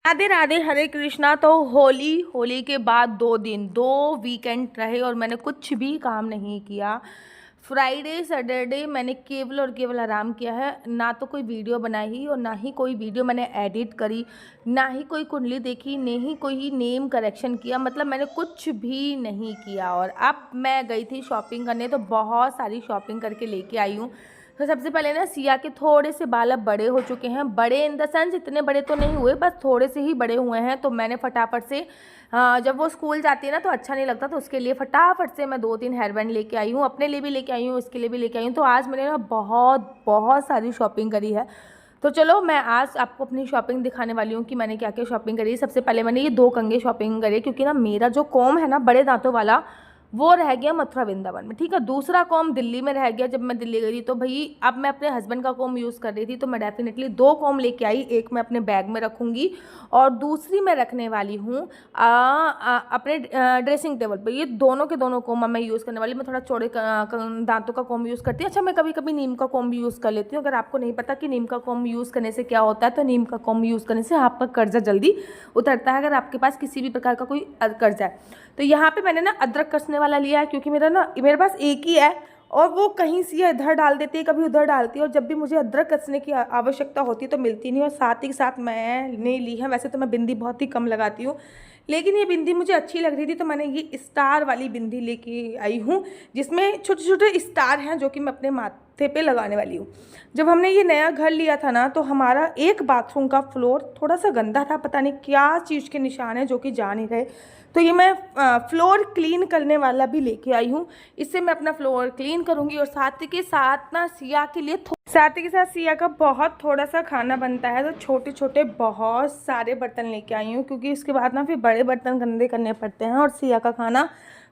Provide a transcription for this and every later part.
राधे राधे, हरे कृष्णा। तो होली के बाद 2 दिन 2 वीकेंड रहे और मैंने कुछ भी काम नहीं किया। फ्राइडे सैटरडे मैंने केवल और केवल आराम किया है। ना तो कोई वीडियो बनाई और ना ही कोई वीडियो मैंने एडिट करी, ना ही कोई कुंडली देखी, ना ही कोई नेम करेक्शन किया। मतलब मैंने कुछ भी नहीं किया। और अब मैं गई थी शॉपिंग करने, तो बहुत सारी शॉपिंग करके लेके आई हूँ। तो सबसे पहले ना सिया के थोड़े से बाल अब बड़े हो चुके हैं। बड़े इन द सेंस इतने बड़े तो नहीं हुए, बस थोड़े से ही बड़े हुए हैं। तो मैंने फटाफट से जब वो स्कूल जाती है ना तो अच्छा नहीं लगता, तो उसके लिए फटाफट से मैं 2-3 हेयर बैंड लेके आई हूँ। अपने लिए भी लेके आई हूँ, इसके लिए भी लेके आई हूँ। तो आज मैंने ना बहुत बहुत सारी शॉपिंग करी है। तो चलो मैं आज आपको अपनी शॉपिंग दिखाने वाली हूँ कि मैंने क्या क्या शॉपिंग करी है। सबसे पहले मैंने ये 2 कंघे शॉपिंग करे, क्योंकि ना मेरा जो कॉम है ना बड़े दांतों वाला, वो रह गया मथुरा वृंदावन में। ठीक है, दूसरा कॉम दिल्ली में रह गया जब मैं दिल्ली गई थी। तो भाई अब मैं अपने हस्बैंड का कॉम यूज़ कर रही थी, तो मैं डेफिनेटली 2 कॉम लेके आई। एक मैं अपने बैग में रखूँगी और दूसरी मैं रखने वाली हूँ अपने ड्रेसिंग टेबल पर। ये दोनों के दोनों कॉम मैं यूज़ करने वाली। मैं थोड़ा चौड़े दांतों का कॉम यूज़ करती हूँ। अच्छा, मैं कभी कभी नीम का कॉम भी यूज़ कर लेती हूँ। अगर आपको नहीं पता कि नीम का कॉम यूज़ करने से क्या होता है, तो नीम का कॉम यूज़ करने से आपका कर्जा जल्दी उतरता है, अगर आपके पास किसी भी प्रकार का कोई कर्जा है। तो यहाँ पे मैंने ना अदरक कसने वाला लिया है, क्योंकि मेरे पास एक ही है और वो कहीं से इधर डाल देती है, कभी उधर डालती है, और जब भी मुझे अदरक कसने की आवश्यकता होती है तो मिलती नहीं। और साथ ही साथ मैंने ली है, वैसे तो मैं बिंदी बहुत ही कम लगाती हूँ, लेकिन ये बिंदी मुझे अच्छी लग रही थी, तो मैंने ये स्टार वाली बिंदी लेके आई हूँ, जिसमें छोटे छोटे स्टार हैं, जो कि मैं अपने माथे पे लगाने वाली हूँ। जब हमने ये नया घर लिया था ना, तो हमारा एक बाथरूम का फ्लोर थोड़ा सा गंदा था, पता नहीं क्या चीज़ के निशान है जो कि जा नहीं रहे। तो ये मैं फ्लोर क्लीन करने वाला भी लेके आई हूँ। इससे मैं अपना फ्लोर क्लीन करूँगी। और साथ के साथ ना सिया के लिए साथ ही के साथ सिया का बहुत थोड़ा सा खाना बनता है, तो छोटे छोटे बहुत सारे बर्तन लेके आई हूँ, क्योंकि उसके बाद ना फिर बड़े बर्तन गंदे करने पड़ते हैं और सिया का खाना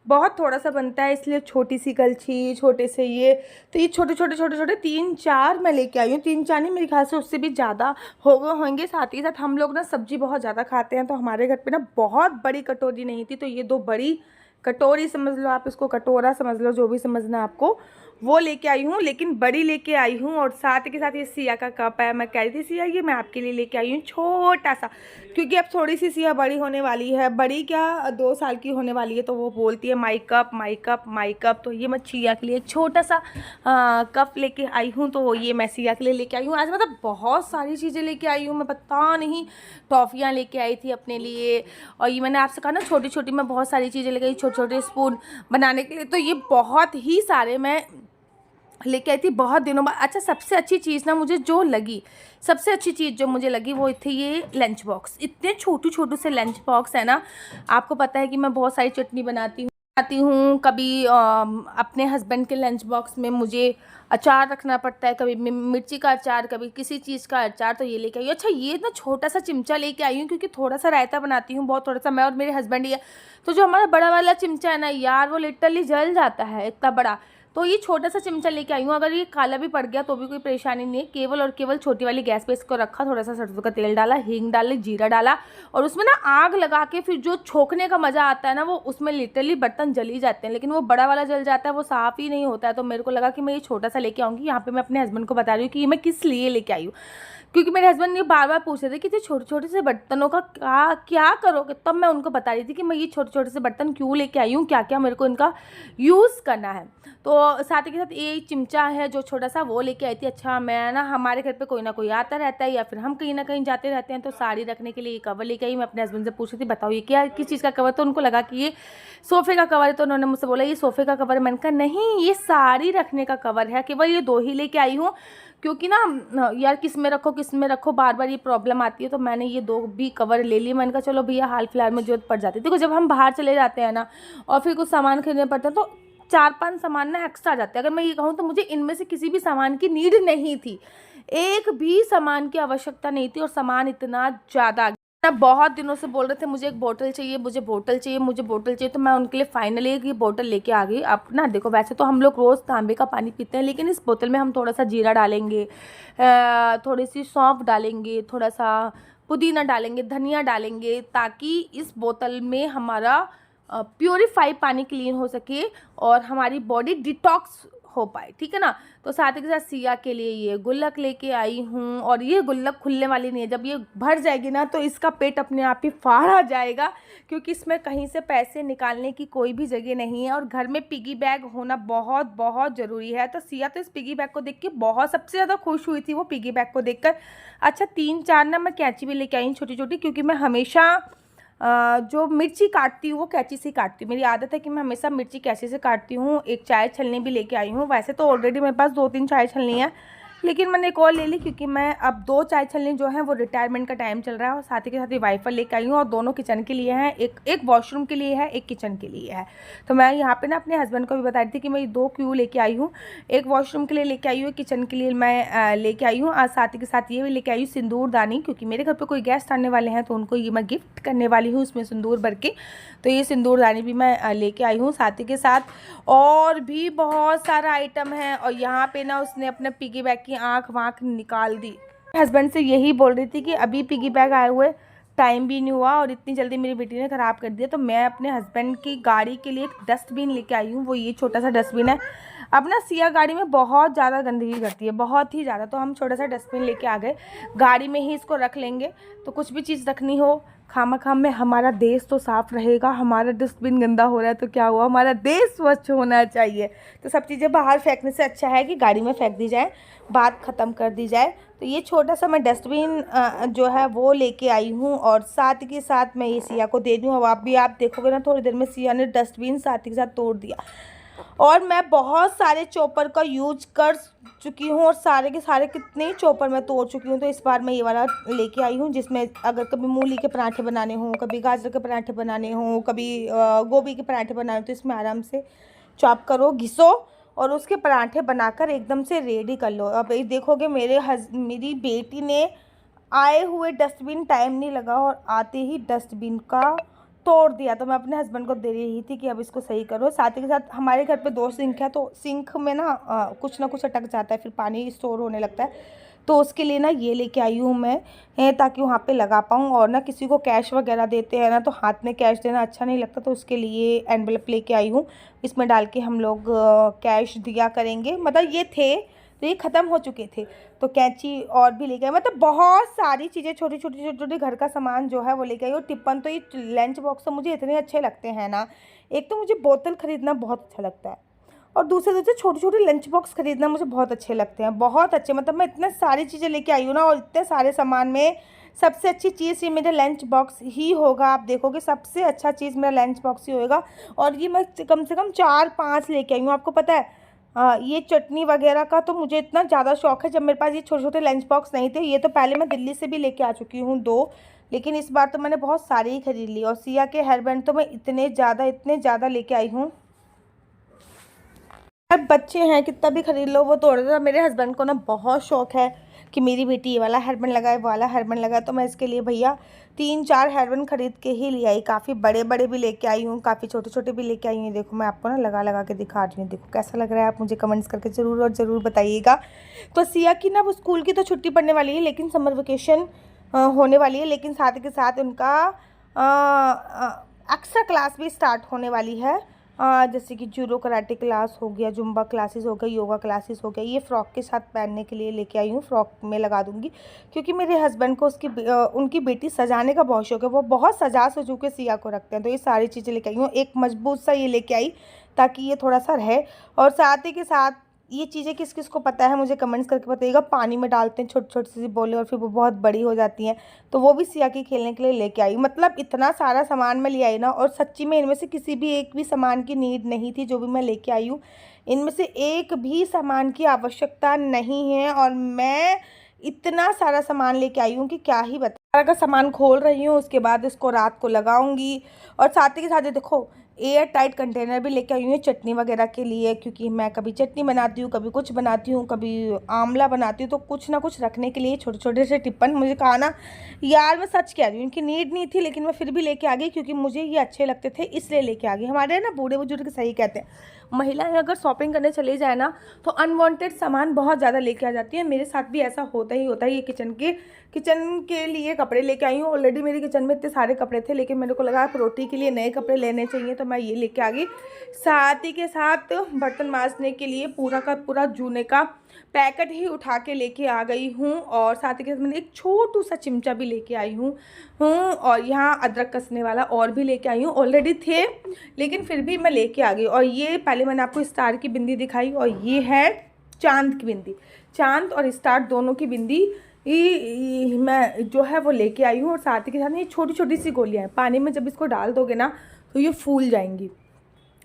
बहुत थोड़ा सा बनता है, इसलिए छोटी सी कलछी, छोटे से ये, तो ये छोटे छोटे छोटे छोटे 3-4 मैं लेके आई हूँ। 3-4 नहीं, मेरे ख्याल से उससे भी ज़्यादा होंगे। साथ ही साथ हम लोग ना सब्जी बहुत ज़्यादा खाते हैं, तो हमारे घर पे ना बहुत बड़ी कटोरी नहीं थी, तो ये 2 बड़ी कटोरी समझ लो आप, इसको कटोरा समझ लो, जो भी समझना आपको, वो लेके आई हूँ, लेकिन बड़ी लेके आई हूँ। और साथ के साथ ये सिया का कप है। मैं कह रही थी सिया ये मैं आपके लिए लेके आई हूँ छोटा सा, क्योंकि अब थोड़ी सी सिया बड़ी होने वाली है, बड़ी क्या 2 साल की होने वाली है, तो वो बोलती है my cup my cup my cup. तो ये मैं सिया के लिए एक छोटा सा कप लेके आई हूँ। तो ये मैं सिया के लिए लेके आई हूँ। आज मतलब बहुत सारी चीज़ें लेके आई हूँ मैं, पता नहीं, टॉफ़ियाँ लेके आई थी अपने लिए। और ये मैंने आपसे कहा ना छोटी छोटी मैं बहुत सारी चीज़ें लेके आई, छोटे छोटे स्पून बनाने के लिए। तो ये बहुत ही सारे मैं लेके आई थी बहुत दिनों बाद। अच्छा, सबसे अच्छी चीज़ ना मुझे जो लगी, सबसे अच्छी चीज़ जो मुझे लगी वो थी ये लंच बॉक्स। इतने छोटू छोटू से लंच बॉक्स है ना। आपको पता है कि मैं बहुत सारी चटनी बनाती हूँ। कभी अपने हस्बैंड के लंच बॉक्स में मुझे अचार रखना पड़ता है, कभी मिर्ची का अचार, कभी किसी चीज़ का अचार, तो ये लेके आई हूँ। अच्छा, ये ना छोटा सा चिमचा लेके आई हूँ, क्योंकि थोड़ा सा रायता बनाती हूँ बहुत थोड़ा सा, मैं और मेरे हस्बैंड ही है। तो जो हमारा बड़ा वाला चिमचा है ना यार, वो लिटरली जल जाता है, इतना बड़ा। तो ये छोटा सा चिमचा लेके आई हूँ। अगर ये काला भी पड़ गया तो भी कोई परेशानी नहीं है। केवल और केवल छोटी वाली गैस पे इसको रखा, थोड़ा सा सरसों का तेल डाला, हींग डाली, जीरा डाला, और उसमें ना आग लगा के फिर जो छोंकने का मज़ा आता है ना, वो उसमें लिटरली बर्तन जल ही जाते हैं, लेकिन वो बड़ा वाला जल जाता है, वो साफ़ ही नहीं होता है। तो मेरे को लगा कि मैं ये छोटा सा लेके आऊँगी। यहाँ पर मैं अपने हस्बैंड को बता रही हूँ कि ये मैं किस लिए लेके आई हूँ, क्योंकि मेरे हस्बैंड ने बार बार पूछ रहे थे कि ये छोटे छोटे से बर्तनों का क्या करोगे। तब मैं उनको बता रही थी कि मैं ये छोटे छोटे से बर्तन क्यों लेके आई हूँ, क्या क्या मेरे को इनका यूज़ करना है। तो साथ ही के साथ ये चिमचा है जो छोटा सा, वो लेके आई थी। अच्छा, मैं ना हमारे घर पे कोई ना कोई आता रहता है, या फिर हम कहीं ना कहीं जाते रहते हैं, तो साड़ी रखने के लिए ये कवर लेके आई। मैं अपने हस्बैंड से पूछ रही थी बताओ ये क्या किस चीज़ का कवर, तो उनको लगा कि ये सोफ़े का कवर है, तो उन्होंने मुझसे बोला ये सोफ़े का कवर है। मैंने कहा नहीं, ये साड़ी रखने का कवर है। केवल ये 2 ही लेके आई हूँ, क्योंकि ना यार किस में रखो बार बार ये प्रॉब्लम आती है। तो मैंने ये 2 भी कवर ले लिए। मैंने कहा चलो भैया हाल फिलहाल में जरूरत पड़ जाती है। देखो जब हम बाहर चले जाते हैं ना और फिर कुछ सामान खरीदने पड़ते हैं, तो 4-5 सामान ना एक्स्ट्रा आ जाते हैं। अगर मैं ये कहूँ तो मुझे इनमें से किसी भी सामान की नीड नहीं थी, एक भी सामान की आवश्यकता नहीं थी, और सामान इतना ज़्यादा ना, बहुत दिनों से बोल रहे थे मुझे एक बोतल चाहिए, मुझे बोतल चाहिए, मुझे बोतल चाहिए। तो मैं उनके लिए फाइनली एक ये बोतल लेके आ गई। अब ना देखो, वैसे तो हम लोग रोज़ तांबे का पानी पीते हैं, लेकिन इस बोतल में हम थोड़ा सा जीरा डालेंगे, थोड़ी सी सौंफ डालेंगे, थोड़ा सा पुदीना डालेंगे, धनिया डालेंगे, ताकि इस बोतल में हमारा प्योरीफाई पानी क्लीन हो सके और हमारी बॉडी डिटॉक्स हो पाए, ठीक है ना। तो साथ ही के साथ सिया के लिए ये गुल्लक लेके आई हूँ, और ये गुल्लक खुलने वाली नहीं है, जब ये भर जाएगी ना तो इसका पेट अपने आप ही फाड़ा जाएगा, क्योंकि इसमें कहीं से पैसे निकालने की कोई भी जगह नहीं है, और घर में पिगी बैग होना बहुत बहुत ज़रूरी है। तो सिया तो इस पिगी बैग को देख के बहुत सबसे ज़्यादा खुश हुई थी वो पिगी बैग को देखकर। अच्छा 3-4 ना मैं कैंची भी लेके आई हूँ छोटी छोटी, क्योंकि मैं हमेशा जो मिर्ची काटती हूँ वो कैंची से काटती हूँ, मेरी आदत है कि मैं हमेशा मिर्ची कैंची से काटती हूँ। एक चाय छलनी भी लेके आई हूँ, वैसे तो ऑलरेडी मेरे पास 2-3 चाय छलनी है, लेकिन मैंने एक और ले ली, क्योंकि मैं अब 2 चाय छलनी जो है वो रिटायरमेंट का टाइम चल रहा है, और साथ ही के साथ ही वाइफर लेके आई हूँ, और दोनों किचन के लिए हैं, एक वॉशरूम के लिए है, एक किचन के लिए है। तो मैं यहाँ पे ना अपने हस्बैंड को भी बता रही थी कि मैं 2 क्यों लेके आई हूँ, एक वॉशरूम के लिए लेके आई हूँ, किचन के लिए मैं लेके आई हूँ, और साथ ही के साथ ये भी लेके आई हूँ सिंदूरदानी, क्योंकि मेरे घर पर कोई गेस्ट आने वाले हैं तो उनको ये मैं गिफ्ट करने वाली हूँ उसमें सिंदूर भर के। तो ये सिंदूरदानी भी मैं लेके आई हूँ, साथ ही के साथ और भी बहुत सारा आइटम है। और यहाँ पे ना उसने अपने पिगी बैग की आँख वाँख निकाल दी। हस्बैंड से यही बोल रही थी कि अभी पिगी बैग आए हुए टाइम भी नहीं हुआ और इतनी जल्दी मेरी बेटी ने ख़राब कर दिया। तो मैं अपने हस्बैंड की गाड़ी के लिए एक डस्टबिन लेके आई हूँ, वो ये छोटा सा डस्टबिन है। अब ना सिया गाड़ी में बहुत ज़्यादा गंदगी करती है, बहुत ही ज़्यादा, तो हम छोटा सा डस्टबिन लेके आ गए, गाड़ी में ही इसको रख लेंगे। तो कुछ भी चीज़ रखनी हो खामखाम में, हमारा देश तो साफ़ रहेगा, हमारा डस्टबिन गंदा हो रहा है तो क्या हुआ, हमारा देश स्वच्छ होना चाहिए। तो सब चीज़ें बाहर फेंकने से अच्छा है कि गाड़ी में फेंक दी जाए, बात ख़त्म कर दी जाए। तो ये छोटा सा मैं डस्टबिन जो है वो लेके आई हूँ, और साथ के साथ मैं ये सिया को दे दूँ। अब आप देखोगे ना थोड़ी देर में सिया ने डस्टबिन साथ के साथ तोड़ दिया। और मैं बहुत सारे चॉपर का यूज कर चुकी हूँ, और सारे के सारे कितने ही चॉपर मैं तोड़ चुकी हूँ। तो इस बार मैं ये वाला लेके आई हूँ, जिसमें अगर कभी मूली के पराठे बनाने हों, कभी गाजर के पराठे बनाने हों, कभी गोभी के पराठे बनाने हो, तो इसमें आराम से चॉप करो, घिसो, और उसके पराठे बनाकर एकदम से रेडी कर लो। अब ये देखोगे मेरी बेटी ने आए हुए डस्टबिन टाइम नहीं लगा और आते ही डस्टबिन का तोड़ दिया। तो मैं अपने हस्बैंड को दे रही थी कि अब इसको सही करो। साथ ही के साथ हमारे घर पे 2 सिंक है, तो सिंक में ना कुछ ना कुछ अटक जाता है, फिर पानी स्टोर होने लगता है। तो उसके लिए ना ये लेके आई हूँ मैं, ताकि वहाँ पे लगा पाऊँ। और ना किसी को कैश वगैरह देते हैं ना तो हाथ में कैश देना अच्छा नहीं लगता, तो उसके लिए एनवेलप लेके आई हूँ, इसमें डाल के हम लोग कैश दिया करेंगे। मतलब ये थे तो ये ख़त्म हो चुके थे, तो कैंची और भी लेके आई, मतलब बहुत सारी चीज़ें छोटी छोटी घर का सामान जो है वो लेके आई। और टिप्पन तो ये लंच बॉक्स तो मुझे इतने अच्छे लगते हैं ना, एक तो मुझे बोतल ख़रीदना बहुत अच्छा लगता है, और दूसरे छोटे छोटे लंच बॉक्स ख़रीदना मुझे बहुत अच्छे लगते हैं, बहुत अच्छे। मतलब मैं इतने सारी चीज़ें लेके आई हूँ ना, और इतने सारे सामान में सबसे अच्छी चीज़ ये मेरा लंच बॉक्स ही होगा। आप देखोगे सबसे अच्छा चीज़ मेरा लंच बॉक्स ही होगा। और ये मैं कम से कम 4-5 लेके आई हूँ। आपको पता है ये चटनी वगैरह का तो मुझे इतना ज़्यादा शौक है, जब मेरे पास ये छोटे छोटे लंच बॉक्स नहीं थे, ये तो पहले मैं दिल्ली से भी लेके आ चुकी हूँ 2, लेकिन इस बार तो मैंने बहुत सारे ही खरीद लिए। और सिया के हेयर बैंड तो मैं इतने ज़्यादा लेके आई हूँ। अब बच्चे हैं कितना भी खरीद लो वो तोड़ देता। मेरे हस्बैंड को ना बहुत शौक है कि मेरी बेटी ये वाला हेयर बैंड लगाए, वो वाला हेयर बैंड लगाए, तो मैं इसके लिए भैया 3-4 हेयर बैंड खरीद के ही ले आई। काफ़ी बड़े बड़े भी लेके आई हूँ, काफ़ी छोटे छोटे भी लेके आई हूँ। देखो मैं आपको ना लगा के दिखा रही हूँ, देखो कैसा लग रहा है, आप मुझे कमेंट्स करके ज़रूर और ज़रूर बताइएगा। तो सिया की ना वो स्कूल की तो छुट्टी पड़ने वाली है, लेकिन समर वेकेशन होने वाली है, लेकिन साथ के साथ उनका एक्स्ट्रा क्लास भी स्टार्ट होने वाली है। जैसे कि जूडो कराटे क्लास हो गया, जुम्बा क्लासेस हो गई, योगा क्लासेस हो गया। ये फ़्रॉक के साथ पहनने के लिए लेके आई हूँ, फ़्रॉक में लगा दूँगी, क्योंकि मेरे हस्बैंड को उनकी बेटी सजाने का बहुत शौक है, वो बहुत सजू के सिया को रखते हैं। तो ये सारी चीज़ें लेके आई हूँ। एक मजबूत सा ये लेके आई ताकि ये थोड़ा सा रहे। और साथ ही के साथ ये चीज़ें किस किस को पता है मुझे कमेंट्स करके बताइएगा। पानी में डालते हैं छोटी छोटी सी बोले और फिर वो बहुत बड़ी हो जाती हैं, तो वो भी सिया की खेलने के लिए लेके आई। मतलब इतना सारा सामान मैं ले आई ना, और सच्ची में इनमें से किसी भी एक भी सामान की नीड नहीं थी जो भी मैं लेके आई हूँ। इनमें से एक भी सामान की आवश्यकता नहीं है, और मैं इतना सारा सामान लेके आई हूँ कि क्या ही बता। सारा का सामान खोल रही हूँ, उसके बाद इसको रात को लगाऊंगी। और साथ ही के साथ देखो एयर टाइट कंटेनर भी लेके आई हूँ चटनी वगैरह के लिए, क्योंकि मैं कभी चटनी बनाती हूँ, कभी कुछ बनाती हूँ, कभी आंवला बनाती हूँ, तो कुछ ना कुछ रखने के लिए छोटे छोटे से टिप्पन। मुझे कहा ना यार, मैं सच कह रही हूँ, इनकी नीड नहीं थी, लेकिन मैं फिर भी लेके आ गई, क्योंकि मुझे ये अच्छे लगते थे इसलिए लेके आ गई। हमारे ना बूढ़े बुजुर्ग सही कहते हैं, महिलाएं अगर शॉपिंग करने चली जाए ना तो अनवांटेड सामान बहुत ज़्यादा लेके आ जाती है। मेरे साथ भी ऐसा होता ही होता है। ये किचन के लिए कपड़े लेके आई हूँ। ऑलरेडी मेरी किचन में इतने सारे कपड़े थे, लेकिन मेरे को लगा रोटी के लिए नए कपड़े लेने चाहिए, तो मैं ये लेके आ गई। साथ ही के साथ बर्तन मांजने के लिए पूरा का पूरा जूने का पैकेट ही उठा के लेके आ गई हूँ। और साथ ही के साथ मैंने एक छोटू सा चिमटा भी लेके आई हूँ और यहाँ अदरक कसने वाला और भी लेके आई हूँ। ऑलरेडी थे लेकिन फिर भी मैं लेके आ गई। और ये पहले मैंने आपको स्टार की बिंदी दिखाई और ये है चांद की बिंदी। चांद और स्टार दोनों की बिंदी मैं जो है वो लेके आई हूँ। और साथ ही के साथ ये छोटी छोटी सी गोलियाँ हैं, पानी में जब इसको डाल दोगे ना तो ये फूल जाएंगी,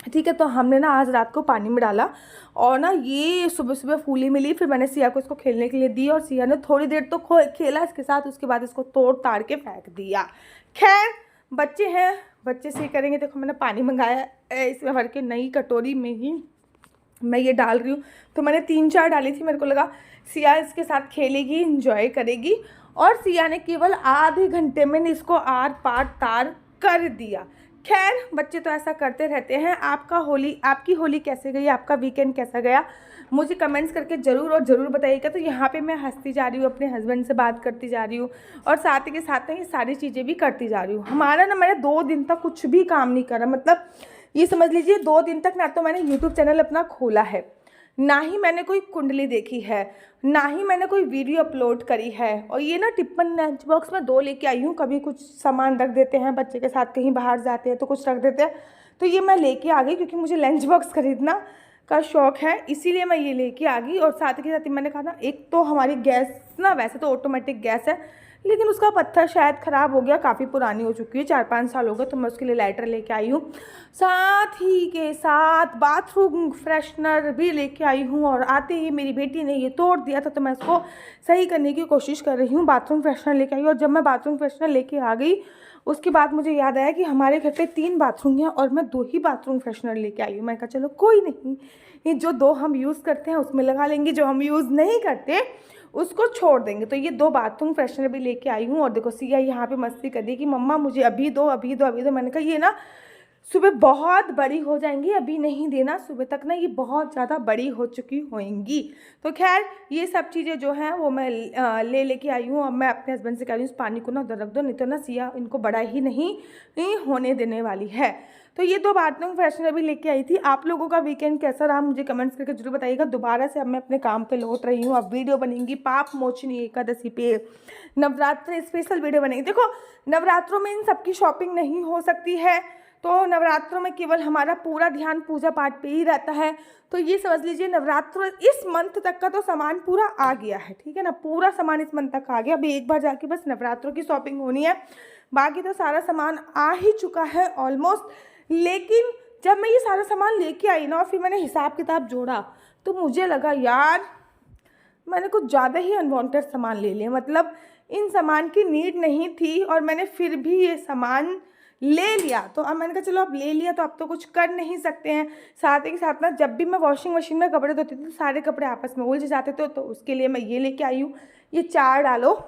ठीक है। तो हमने ना आज रात को पानी में डाला और ना ये सुबह सुबह फूली मिली। फिर मैंने सिया को इसको खेलने के लिए दी और सिया ने थोड़ी देर तो खेला इसके साथ, उसके बाद इसको तोड़ ताड़ के फेंक दिया। खैर बच्चे हैं, बच्चे से करेंगे। देखो मैंने पानी मंगाया इसमें भर के, नई कटोरी में ही मैं ये डाल रही हूँ। तो मैंने 3-4 डाली थी, मेरे को लगा सिया इसके साथ खेलेगी, इंजॉय करेगी। और सिया ने केवल आधे घंटे में इसको आर पार तार कर दिया। खैर बच्चे तो ऐसा करते रहते हैं। आपकी होली कैसे गई, आपका वीकेंड कैसा गया, मुझे कमेंट्स करके ज़रूर और ज़रूर बताइएगा। तो यहाँ पे मैं हंसती जा रही हूँ, अपने हस्बैंड से बात करती जा रही हूँ और साथ ही के साथ ये सारी चीज़ें भी करती जा रही हूँ। हमारा ना, मैंने 2 दिन तक कुछ भी काम नहीं करा। मतलब ये समझ लीजिए 2 दिन तक ना तो मैंने यूट्यूब चैनल अपना खोला है, ना ही मैंने कोई कुंडली देखी है, ना ही मैंने कोई वीडियो अपलोड करी है। और ये ना टिप्पन लंच बॉक्स में 2 लेके आई हूँ। कभी कुछ सामान रख देते हैं, बच्चे के साथ कहीं बाहर जाते हैं तो कुछ रख देते हैं, तो ये मैं लेके आ गई क्योंकि मुझे लंच बॉक्स खरीदना का शौक़ है, इसीलिए मैं ये लेके आ गई। और साथ के साथ मैंने कहा ना, एक तो हमारी गैस ना वैसे तो ऑटोमेटिक गैस है लेकिन उसका पत्थर शायद ख़राब हो गया, काफ़ी पुरानी हो चुकी है, 4-5 साल हो गए, तो मैं उसके लिए लाइटर लेके आई हूँ। साथ ही के साथ बाथरूम फ्रेशनर भी लेके आई हूँ। और आते ही मेरी बेटी ने ये तोड़ दिया था तो मैं इसको सही करने की कोशिश कर रही हूँ। बाथरूम फ्रेशनर लेके आई। और जब मैं बाथरूम फ्रेशनर लेके आ गई उसके बाद मुझे याद आया कि हमारे घर पे 3 बाथरूम हैं और मैं 2 ही बाथरूम फ्रेशनर लेके आई हूँ। मैं कहा चलो कोई नहीं, ये जो 2 हम यूज़ करते हैं उसमें लगा लेंगे, जो हम यूज़ नहीं करते उसको छोड़ देंगे। तो ये 2 बाथरूम फ्रेशनर भी लेके आई हूँ। और देखो सिया यहाँ पे मस्ती कर दी कि मम्मा मुझे अभी दो, अभी दो, अभी दो। मैंने कहा ये ना सुबह बहुत बड़ी हो जाएंगी, अभी नहीं देना, सुबह तक ना ये बहुत ज़्यादा बड़ी हो चुकी होंगी। तो खैर ये सब चीज़ें जो हैं वो मैं लेके आई हूँ। और मैं अपने हस्बैंड से कह रही हूँ इस पानी को ना उधर रख दो, नहीं तो ना सिया इनको बड़ा ही नहीं होने देने वाली है। तो ये 2 बाथरूम फ्रेशनर भी लेके आई थी। आप लोगों का वीकेंड कैसा रहा मुझे कमेंट्स करके जरूर बताइएगा। दोबारा से अब मैं अपने काम पे लौट रही हूँ। अब वीडियो बनेंगी पाप मोचनी एकादशी पे, नवरात्र स्पेशल वीडियो बनेगी। देखो नवरात्रों में इन सबकी शॉपिंग नहीं हो सकती है, तो नवरात्रों में केवल हमारा पूरा ध्यान पूजा पाठ पे ही रहता है। तो ये समझ लीजिए नवरात्र इस मंथ तक का तो सामान पूरा आ गया है, ठीक है ना, पूरा सामान इस मंथ तक आ गया। अभी एक बार जाके बस नवरात्रों की शॉपिंग होनी है, बाकी तो सारा सामान आ ही चुका है ऑलमोस्ट। लेकिन जब मैं ये सारा सामान लेके आई ना और फिर मैंने हिसाब किताब जोड़ा तो मुझे लगा यार मैंने कुछ ज़्यादा ही अनवांटेड सामान ले लिया। मतलब इन सामान की नीड नहीं थी और मैंने फिर भी ये सामान ले लिया। तो अब मैंने कहा चलो अब ले लिया तो अब तो कुछ कर नहीं सकते हैं। साथ ही साथ ना जब भी मैं वॉशिंग मशीन में कपड़े धोती थी तो सारे कपड़े आपस में उलझ जाते थे, तो उसके लिए मैं ये लेके आई हूँ। ये 4 डालो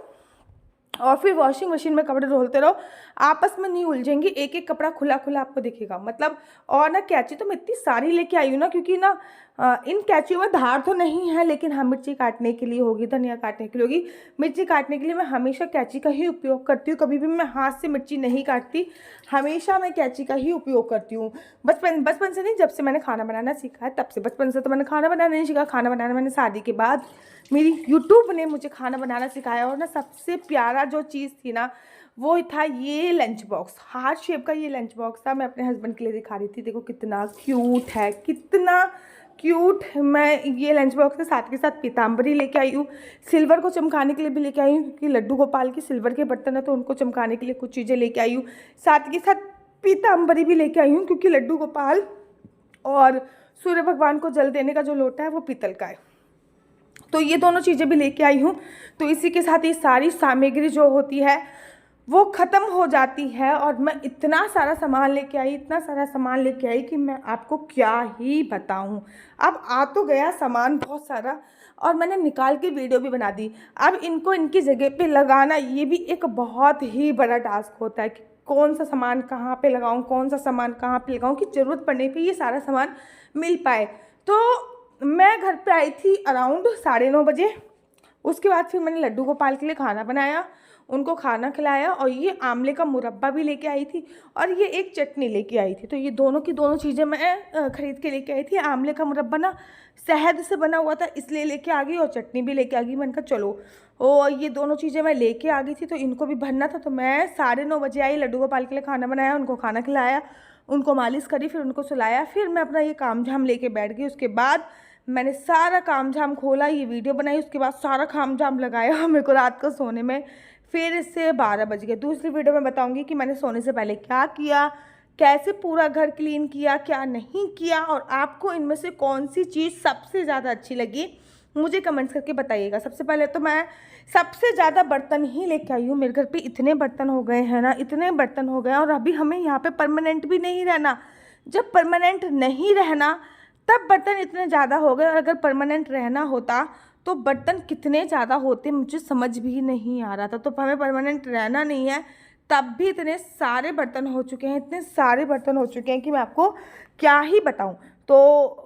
और फिर वॉशिंग मशीन में कपड़े धोते रहो, आपस में नहीं उलझेंगे, एक एक कपड़ा खुला खुला आपको दिखेगा। मतलब और ना कैंची तो मैं इतनी सारी लेके आई हूँ ना, क्योंकि ना इन कैंचियों में धार तो नहीं है, लेकिन हाँ मिर्ची काटने के लिए होगी, धनिया काटने के लिए होगी। मिर्ची काटने के लिए मैं हमेशा कैंची का ही उपयोग करती हूँ, कभी भी मैं हाथ से मिर्ची नहीं काटती, हमेशा मैं कैंची का ही उपयोग करती हूँ। बचपन से नहीं, जब से मैंने खाना बनाना सीखा है तब से। बचपन से तो मैंने खाना बनाना नहीं सीखा, खाना बनाना मैंने शादी के बाद, मेरी यूट्यूब ने मुझे खाना बनाना सिखाया। और ना सबसे प्यारा जो चीज़ थी ना वो था ये लंच बॉक्स, हार्ट शेप का ये लंच बॉक्स था। मैं अपने हस्बैंड के लिए दिखा रही थी, देखो कितना क्यूट है, कितना क्यूट। मैं ये लंच बॉक्स के साथ पीताम्बरी लेके आई हूँ। सिल्वर को चमकाने के लिए भी लेके आई हूँ, क्योंकि लड्डू गोपाल के सिल्वर के बर्तन है तो उनको चमकाने के लिए कुछ चीज़ें लेके आई हूँ। साथ के साथ पीताम्बरी भी लेके आई हूँ, क्योंकि लड्डू गोपाल और सूर्य भगवान को जल देने का जो लोटा है वो पीतल का है, तो ये दोनों चीज़ें भी लेके आई हूँ। तो इसी के साथ ये सारी सामग्री जो होती है वो ख़त्म हो जाती है। और मैं इतना सारा सामान लेके आई, इतना सारा सामान लेके आई कि मैं आपको क्या ही बताऊं। अब आ तो गया सामान बहुत सारा, और मैंने निकाल के वीडियो भी बना दी। अब इनको इनकी जगह पे लगाना ये भी एक बहुत ही बड़ा टास्क होता है कि कौन सा सामान कहाँ पे लगाऊं, कौन सा सामान कहाँ पे लगाऊं कि ज़रूरत पड़ने पे ये सारा सामान मिल पाए। तो मैं घर पे आई थी अराउंड 9:30 बजे। उसके बाद फिर मैंने लड्डू गोपाल के लिए खाना बनाया, उनको खाना खिलाया और ये आंवले का मुरब्बा भी लेके आई थी और ये एक चटनी लेके आई थी। तो ये दोनों की दोनों चीज़ें मैं ख़रीद के लेके आई थी। आंवले का मुरब्बा ना शहद से बना हुआ था इसलिए लेके आ गई और चटनी भी लेके आ गई। मैंने कहा चलो, और ये दोनों चीज़ें मैं लेके आ गई थी तो इनको भी भरना था। तो मैं 9:30 बजे आई, लड्डू गोपाल के लिए खाना बनाया, उनको खाना खिलाया, उनको मालिश करी, फिर उनको सुलाया, फिर मैं अपना ये काम झाम लेके बैठ गई। उसके बाद मैंने सारा काम झाम खोला, ये वीडियो बनाई, उसके बाद सारा काम झाम लगाया मेरे को रात को सोने में फिर से 12 बज गए। दूसरी वीडियो में बताऊंगी कि मैंने सोने से पहले क्या किया, कैसे पूरा घर क्लीन किया, क्या नहीं किया, और आपको इनमें से कौन सी चीज़ सबसे ज़्यादा अच्छी लगी मुझे कमेंट्स करके बताइएगा। सबसे पहले तो मैं सबसे ज़्यादा बर्तन ही लेके आई हूँ। मेरे घर पे इतने बर्तन हो गए हैं ना, इतने बर्तन हो गए, और अभी हमें यहाँ पे परमानेंट भी नहीं रहना। जब परमानेंट नहीं रहना तब बर्तन इतने ज़्यादा हो गए, और अगर परमानेंट रहना होता तो बर्तन कितने ज़्यादा होते मुझे समझ भी नहीं आ रहा था। तो हमें परमानेंट रहना नहीं है, तब भी इतने सारे बर्तन हो चुके हैं, इतने सारे बर्तन हो चुके हैं कि मैं आपको क्या ही बताऊं। तो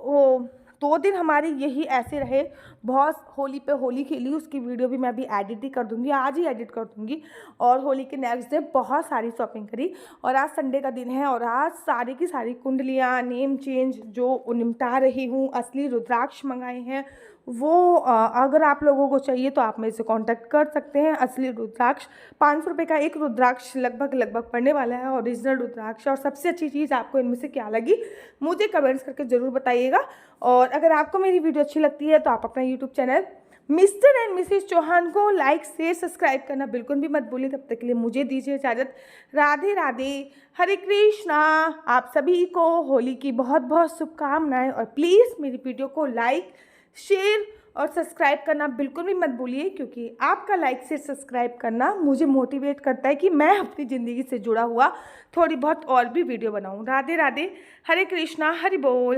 वो 2 दिन हमारे यही ऐसे रहे। बहुत होली पे होली खेली, उसकी वीडियो भी मैं अभी एडिट ही कर दूंगी, आज ही एडिट कर दूंगी। और होली के नेक्स्ट डे बहुत सारी शॉपिंग करी, और आज संडे का दिन है, और आज सारी की सारी कुंडलियाँ, नेम चेंज जो निपटा रही हूँ। असली रुद्राक्ष मंगाए हैं वो अगर आप लोगों को चाहिए तो आप मेरे से कांटेक्ट कर सकते हैं। असली रुद्राक्ष 500 रुपये का एक रुद्राक्ष लगभग पड़ने वाला है, ओरिजिनल रुद्राक्ष। और सबसे अच्छी चीज़ आपको इनमें से क्या लगी मुझे कमेंट्स करके ज़रूर बताइएगा। और अगर आपको मेरी वीडियो अच्छी लगती है तो आप अपना YouTube channel mister and Mrs Chauhan को लाइक शेयर सब्सक्राइब करना बिल्कुल भी मत भूलिए। तब तक के लिए मुझे दीजिए इजाज़त। राधे राधे, हरे कृष्णा। आप सभी को होली की बहुत बहुत शुभकामनाएं, और प्लीज़ मेरी वीडियो को लाइक शेयर और सब्सक्राइब करना बिल्कुल भी मत भूलिए, क्योंकि आपका लाइक शेयर सब्सक्राइब करना मुझे मोटिवेट करता है कि मैं अपनी ज़िंदगी से जुड़ा हुआ थोड़ी बहुत और भी वीडियो बनाऊं। राधे राधे, हरे कृष्णा, हरि बोल।